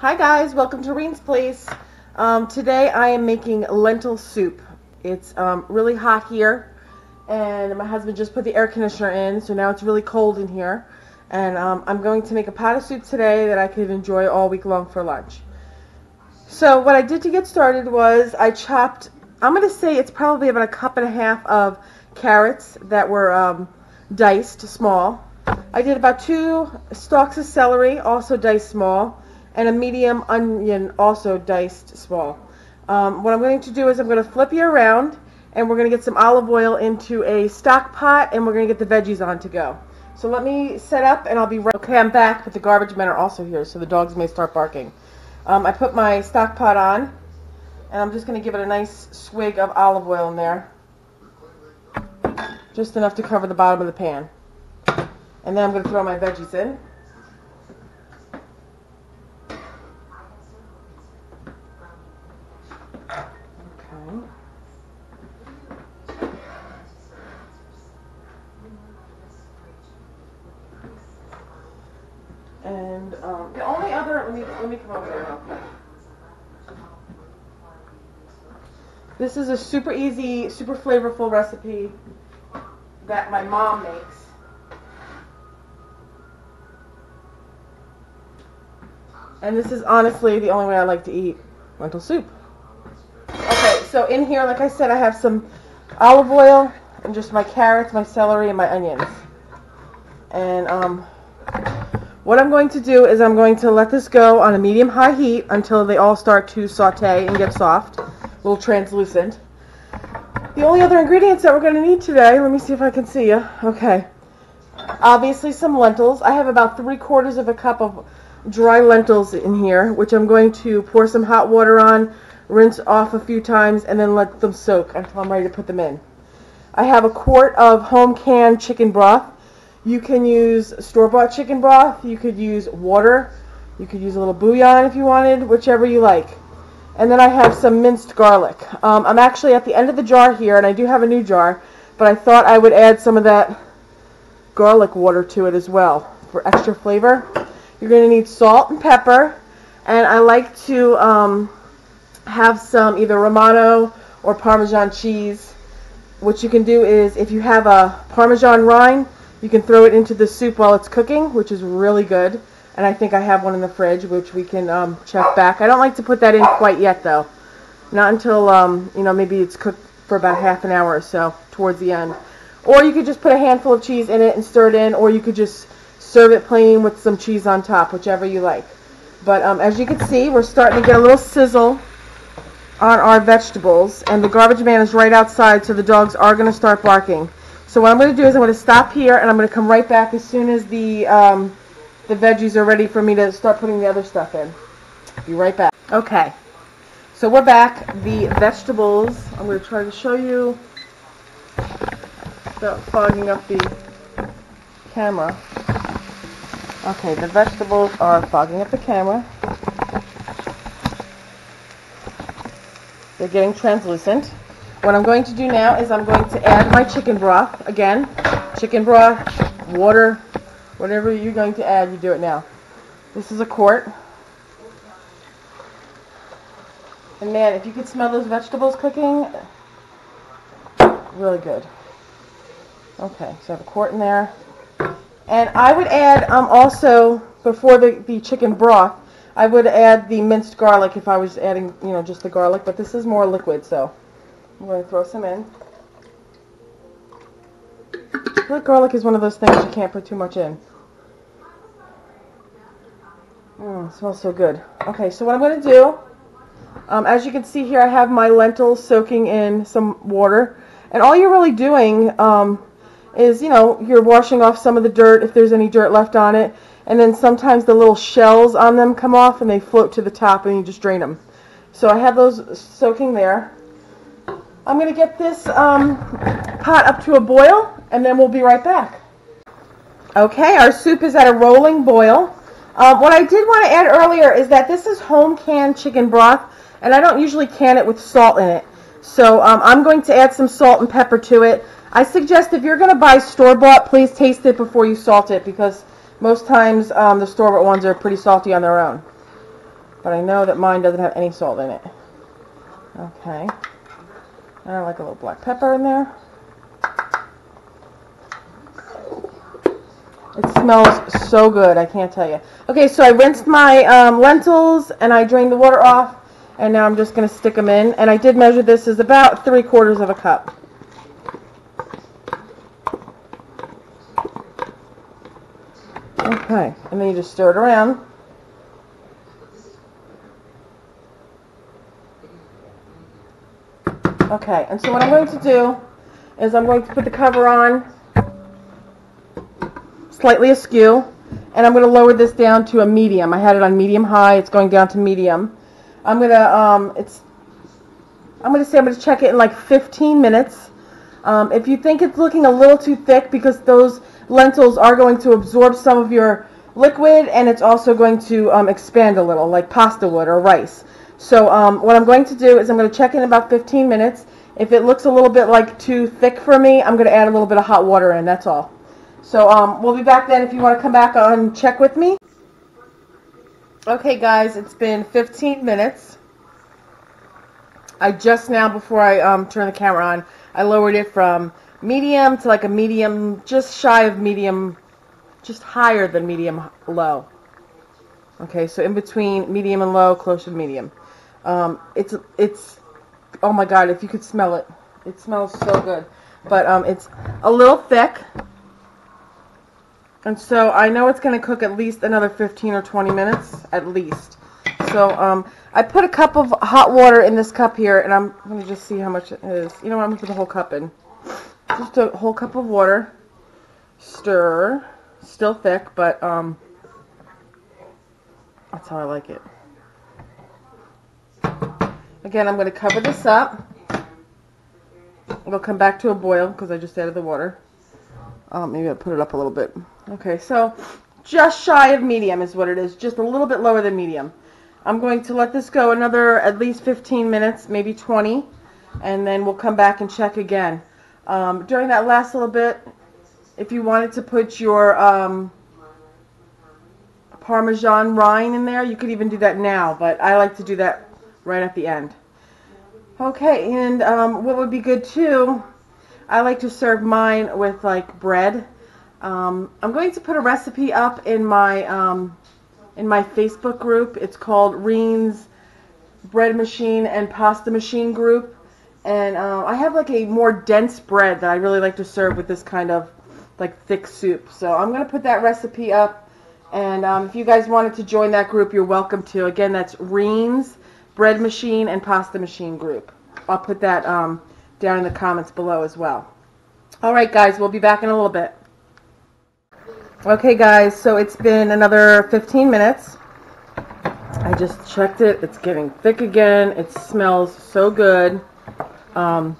Hi guys, welcome to Reen's Place. Today I am making lentil soup. It's really hot here, and my husband just put the air conditioner in, so now it's really cold in here. And I'm going to make a pot of soup today that I could enjoy all week long for lunch. So what I did to get started was I chopped, I'm going to say it's probably about 1.5 cups of carrots that were diced small. I did about 2 stalks of celery, also diced small, and a medium onion, also diced small. What I'm going to do is I'm going to flip you around, and we're going to get some olive oil into a stock pot, and we're going to get the veggies on to go. So let me set up, and I'll be right. Okay, I'm back, but the garbage men are also here, so the dogs may start barking. I put my stock pot on, and I'm just going to give it a nice swig of olive oil in there, just enough to cover the bottom of the pan. And then I'm going to throw my veggies in. And the only other, let me come over there real quick. This is a super easy, super flavorful recipe that my mom makes. And this is honestly the only way I like to eat lentil soup. Okay, so in here, like I said, I have some olive oil and just my carrots, my celery, and my onions. And what I'm going to do is I'm going to let this go on a medium-high heat until they all start to saute and get soft, a little translucent. The only other ingredients that we're going to need today, let me see if I can see you. Okay, obviously some lentils. I have about 3/4 cup of dry lentils in here, which I'm going to pour some hot water on, rinse off a few times, and then let them soak until I'm ready to put them in. I have 1 quart of home canned chicken broth. You can use store-bought chicken broth, you could use water, you could use a little bouillon if you wanted, whichever you like. And then I have some minced garlic. I'm actually at the end of the jar here, and I do have a new jar, but I thought I would add some of that garlic water to it as well for extra flavor. You're going to need salt and pepper, and I like to have some either Romano or Parmesan cheese. What you can do is, if you have a Parmesan rind, you can throw it into the soup while it's cooking, which is really good. And I think I have one in the fridge, which we can check back. I don't like to put that in quite yet, though. Not until, maybe it's cooked for about half an hour or so, towards the end. Or you could just put a handful of cheese in it and stir it in, or you could just serve it plain with some cheese on top, whichever you like. But as you can see, we're starting to get a little sizzle on our vegetables, and the garbage man is right outside, so the dogs are going to start barking. So what I'm going to do is I'm going to stop here, and I'm going to come right back as soon as the veggies are ready for me to start putting the other stuff in. Be right back. Okay, so we're back. The vegetables, I'm going to try to show you without fogging up the camera. Okay, the vegetables are fogging up the camera. They're getting translucent. What I'm going to do now is I'm going to add my chicken broth. Again, chicken broth, water, whatever you're going to add, you do it now. This is 1 quart. And man, if you could smell those vegetables cooking, really good. Okay, so I have 1 quart in there. And I would add also, before the chicken broth, I would add the minced garlic if I was adding, just the garlic, but this is more liquid, so I'm going to throw some in. I feel like garlic is one of those things you can't put too much in. It smells so good. Okay, so what I'm going to do, as you can see here, I have my lentils soaking in some water. And all you're really doing is, you're washing off some of the dirt if there's any dirt left on it. And then sometimes the little shells on them come off and they float to the top and you just drain them. So I have those soaking there. I'm going to get this pot up to a boil, and then we'll be right back. Okay, our soup is at a rolling boil. What I did want to add earlier is that this is home canned chicken broth, and I don't usually can it with salt in it. So I'm going to add some salt and pepper to it. I suggest if you're going to buy store-bought, please taste it before you salt it, because most times the store-bought ones are pretty salty on their own. but I know that mine doesn't have any salt in it. Okay. And I like a little black pepper in there. It smells so good, I can't tell you. Okay, so I rinsed my lentils and I drained the water off, and now I'm just going to stick them in. And I did measure this as about 3/4 of a cup. Okay, and then you just stir it around. Okay, and so what I'm going to do is I'm going to put the cover on slightly askew, and I'm going to lower this down to a medium. I had it on medium high. It's going down to medium. I'm going to check it in like 15 minutes. If you think it's looking a little too thick, because those lentils are going to absorb some of your liquid, and it's also going to expand a little, like pasta would or rice. So what I'm going to do is I'm going to check in about 15 minutes. If it looks a little bit like too thick for me, I'm going to add a little bit of hot water in, that's all. So we'll be back then if you want to come back and check with me. Okay guys, it's been 15 minutes. I just now, before I turn the camera on, I lowered it from medium to like a medium, just shy of medium, just higher than medium low. Okay, so in between medium and low, closer to medium. It's oh my god, if you could smell it. It smells so good. But it's a little thick. And so I know it's going to cook at least another 15 or 20 minutes, at least. So I put a cup of hot water in this cup here, and I'm going to just see how much it is. You know what, I'm going to put the whole cup in. Just a whole cup of water. Stir. Still thick, but that's how I like it. Again, I'm going to cover this up. It'll come back to a boil because I just added the water. Maybe I'll put it up a little bit. Okay, so just shy of medium is what it is. Just a little bit lower than medium. I'm going to let this go another at least 15 minutes, maybe 20, and then we'll come back and check again. During that last little bit, if you wanted to put your parmesan rind in there, you could even do that now, but I like to do that right at the end. Okay, and what would be good too, I like to serve mine with like bread. I'm going to put a recipe up in my Facebook group. It's called Rind's Bread Machine and Pasta Machine group, and I have like a more dense bread that I really like to serve with this kind of like thick soup. So I'm going to put that recipe up, and if you guys wanted to join that group, you're welcome to. Again, that's Rind's Bread Machine and Pasta Machine group. I'll put that down in the comments below as well. Alright guys, we'll be back in a little bit. Okay guys, so it's been another 15 minutes. I just checked it. It's getting thick again. It smells so good. I'm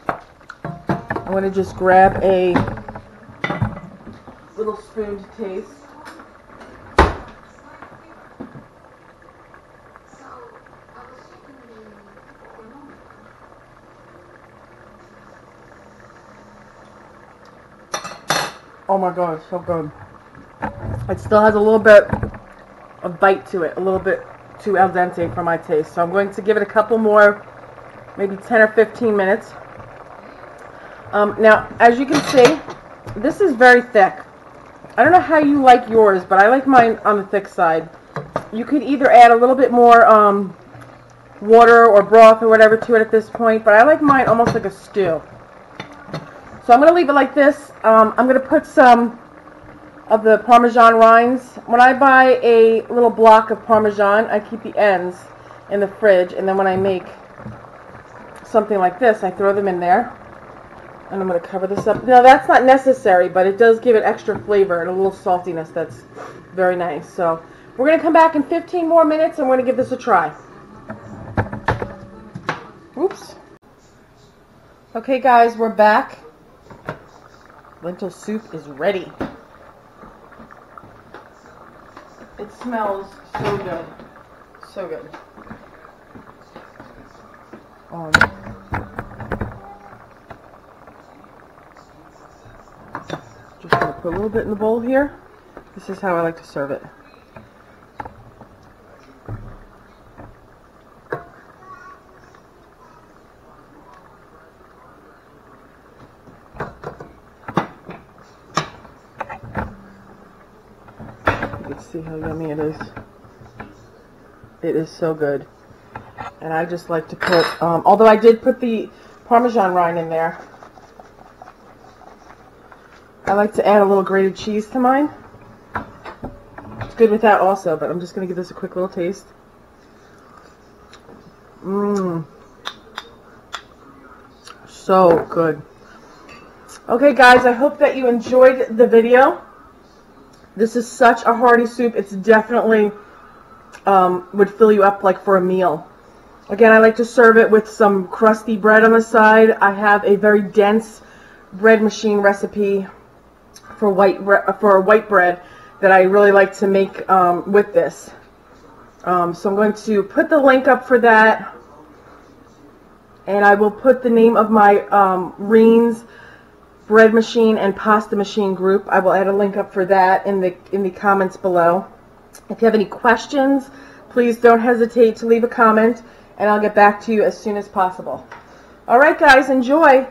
going to just grab a little spoon to taste. Oh my god, it's so good. It still has a little bit of bite to it, a little bit too al dente for my taste. So I'm going to give it a couple more, maybe 10 or 15 minutes. Now, as you can see, this is very thick. I don't know how you like yours, but I like mine on the thick side. You could either add a little bit more water or broth or whatever to it at this point, but I like mine almost like a stew. So I'm going to leave it like this. I'm going to put some of the Parmesan rinds. When I buy a little block of Parmesan, I keep the ends in the fridge, and then when I make something like this, I throw them in there. And I'm going to cover this up. Now, that's not necessary, but it does give it extra flavor and a little saltiness that's very nice. So we're going to come back in 15 more minutes, and we're going to give this a try. Oops. Okay, guys, we're back. Lentil soup is ready. It smells so good. So good. Just going to put a little bit in the bowl here. This is how I like to serve it. see how yummy it is. It is so good. And I just like to put, although I did put the parmesan rind in there, I like to add a little grated cheese to mine. It's good with that also, but I'm just going to give this a quick little taste. Mmm. So good. Okay guys, I hope that you enjoyed the video. This is such a hearty soup. It's definitely would fill you up like for a meal. Again, I like to serve it with some crusty bread on the side. I have a very dense bread machine recipe for white bread that I really like to make with this. So I'm going to put the link up for that, and I will put the name of my Reen's bread machine and pasta machine group. I will add a link up for that in the comments below. If you have any questions, please don't hesitate to leave a comment, and I'll get back to you as soon as possible. All right, guys, enjoy.